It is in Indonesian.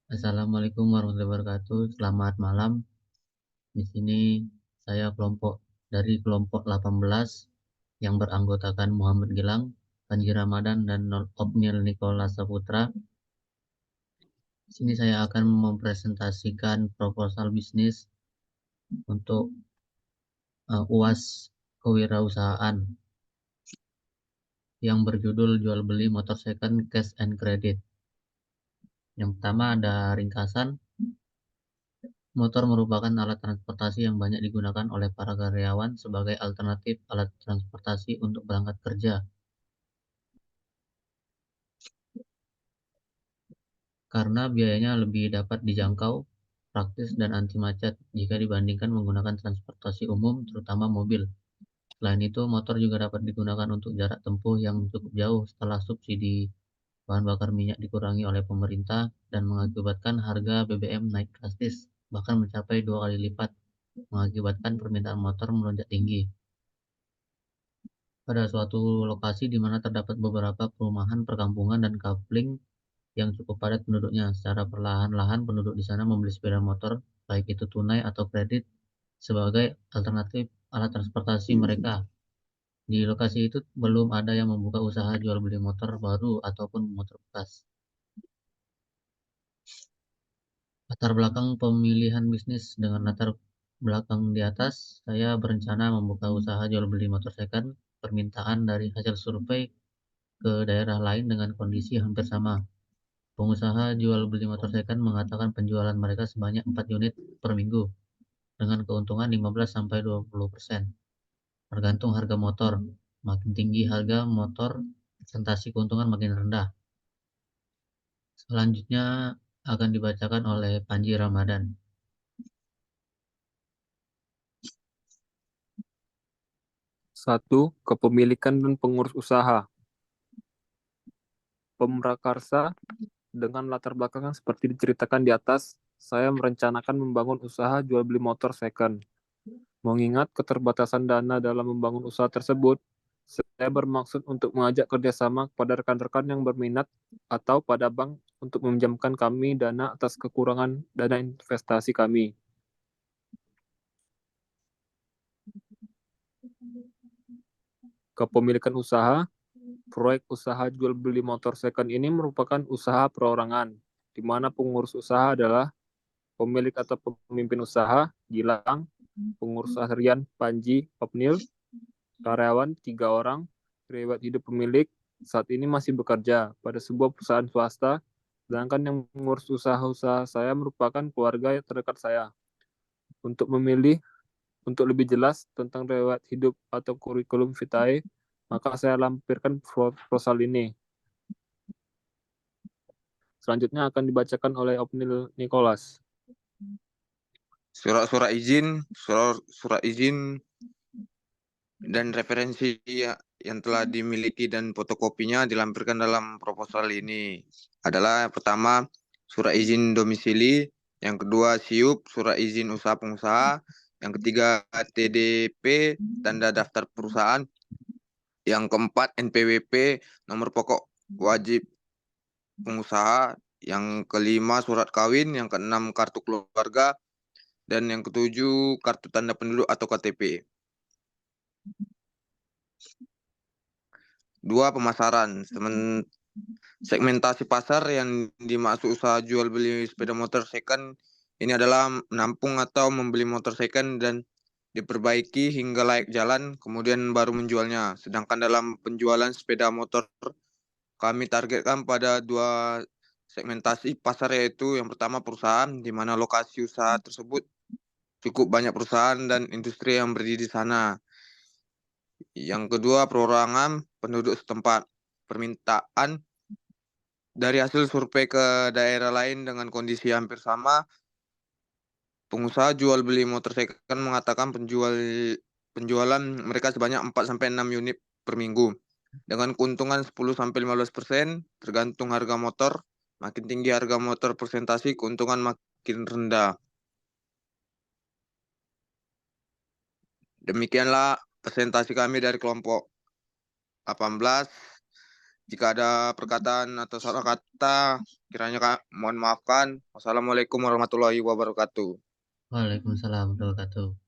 Assalamualaikum warahmatullahi wabarakatuh. Selamat malam. Di sini saya dari kelompok 18 yang beranggotakan Muhammad Gilang, Panji Ramadan, dan Opniel Nicholas Saputra. Di sini saya akan mempresentasikan proposal bisnis untuk UAS kewirausahaan yang berjudul jual beli motor second cash and credit. Yang pertama ada ringkasan. Motor merupakan alat transportasi yang banyak digunakan oleh para karyawan sebagai alternatif alat transportasi untuk berangkat kerja. Karena biayanya lebih dapat dijangkau, praktis, dan anti macet jika dibandingkan menggunakan transportasi umum, terutama mobil. Selain itu, motor juga dapat digunakan untuk jarak tempuh yang cukup jauh setelah subsidi bahan bakar minyak dikurangi oleh pemerintah dan mengakibatkan harga BBM naik drastis, bahkan mencapai 2 kali lipat, mengakibatkan permintaan motor melonjak tinggi. Pada suatu lokasi di mana terdapat beberapa perumahan, perkampungan, dan kapling yang cukup padat penduduknya, secara perlahan-lahan penduduk di sana membeli sepeda motor, baik itu tunai atau kredit, sebagai alternatif alat transportasi mereka. Di lokasi itu belum ada yang membuka usaha jual beli motor baru ataupun motor bekas. Latar belakang pemilihan bisnis. Dengan latar belakang di atas, saya berencana membuka usaha jual beli motor second. Permintaan dari hasil survei ke daerah lain dengan kondisi hampir sama. Pengusaha jual beli motor second mengatakan penjualan mereka sebanyak 4 unit per minggu dengan keuntungan 15-20%. Tergantung harga motor. Makin tinggi harga motor, presentasi keuntungan makin rendah. Selanjutnya akan dibacakan oleh Panji Ramadan. 1. Kepemilikan dan pengurus usaha. Pemrakarsa dengan latar belakang seperti diceritakan di atas, saya merencanakan membangun usaha jual beli motor second. Mengingat keterbatasan dana dalam membangun usaha tersebut, saya bermaksud untuk mengajak kerjasama kepada rekan-rekan yang berminat atau pada bank untuk meminjamkan kami dana atas kekurangan dana investasi kami. Kepemilikan usaha. Proyek usaha jual beli motor second ini merupakan usaha perorangan, di mana pengurus usaha adalah pemilik atau pemimpin usaha, Gilang, pengurus harian Panji, Opnil, karyawan 3 orang, riwayat hidup pemilik saat ini masih bekerja pada sebuah perusahaan swasta, sedangkan yang mengurus usaha-usaha saya merupakan keluarga yang terdekat saya. Untuk lebih jelas tentang riwayat hidup atau kurikulum vitae, maka saya lampirkan proposal ini. Selanjutnya akan dibacakan oleh Opnil Nicholas. Surat izin dan referensi yang telah dimiliki dan fotokopinya dilampirkan dalam proposal ini adalah yang pertama surat izin domisili, yang kedua SIUP, surat izin usaha pengusaha, yang ketiga TDP, tanda daftar perusahaan, yang keempat NPWP, nomor pokok wajib pengusaha, yang kelima surat kawin, yang keenam kartu keluarga, dan yang ketujuh kartu tanda penduduk atau KTP. 2. Pemasaran. Segmentasi pasar yang dimaksud usaha jual beli sepeda motor second ini adalah menampung atau membeli motor second dan diperbaiki hingga layak jalan, kemudian baru menjualnya. Sedangkan dalam penjualan sepeda motor, kami targetkan pada 2 segmentasi pasar, yaitu yang pertama perusahaan, di mana lokasi usaha tersebut cukup banyak perusahaan dan industri yang berdiri di sana. Yang kedua, perorangan penduduk setempat. Permintaan dari hasil survei ke daerah lain dengan kondisi hampir sama, pengusaha jual beli motor second mengatakan penjualan mereka sebanyak 4-6 unit per minggu. Dengan keuntungan 10-15%, tergantung harga motor. Makin tinggi harga motor presentasi, keuntungan makin rendah. Demikianlah presentasi kami dari kelompok 18 Jika ada perkataan atau salah kata, kiranya mohon maafkan. Wassalamualaikum warahmatullahi wabarakatuh. Waalaikumsalam warahmatullahi wabarakatuh.